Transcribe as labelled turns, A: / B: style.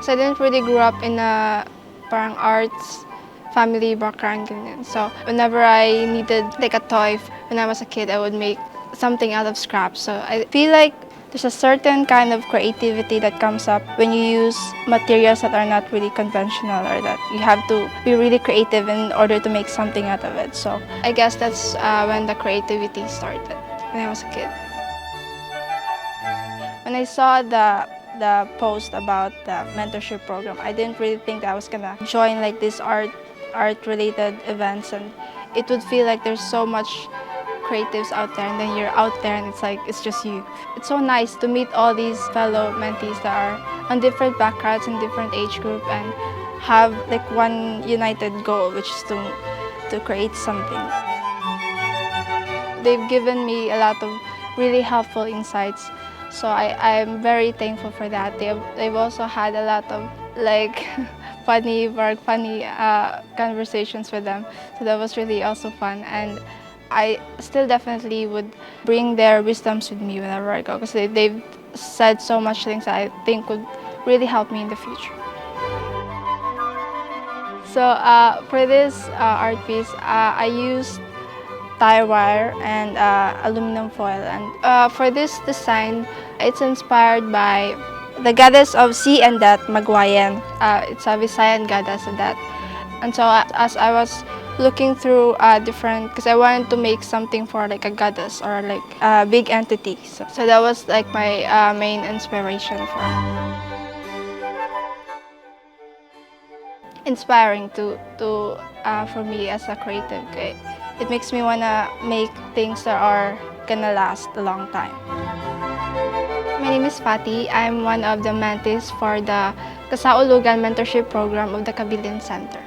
A: Because I didn't really grow up in a parang arts family background ganyan. So whenever I needed like a toy when I was a kid, I would make something out of scraps. So I feel like there's a certain kind of creativity that comes up when you use materials that are not really conventional, or that you have to be really creative in order to make something out of it. So I guess that's when the creativity started, when I was a kid. When I saw the post about the mentorship program, I didn't really think that I was gonna join like this art related events, and it would feel like there's so much creatives out there, and then you're out there and it's like it's just you. It's so nice to meet all these fellow mentees that are on different backgrounds and different age group and have like one united goal, which is to create something. They've given me a lot of really helpful insights, so I'm very thankful for that. They've also had a lot of like funny conversations with them, so that was really also fun. And I still definitely would bring their wisdoms with me whenever I go, because they've said so much things that I think would really help me in the future. So for this art piece, I used tire wire and aluminum foil. And for this design, it's inspired by the goddess of sea and death, Magwayan. It's a Visayan goddess of that. And so as I was looking through different, because I wanted to make something for like a goddess or like a big entity. So that was like my main inspiration inspiring for me as a creative. It makes me wanna make things that are gonna last a long time. My name is Fatti. I'm one of the mentees for the Kasaulogan Mentorship Program of the Cabilin Center.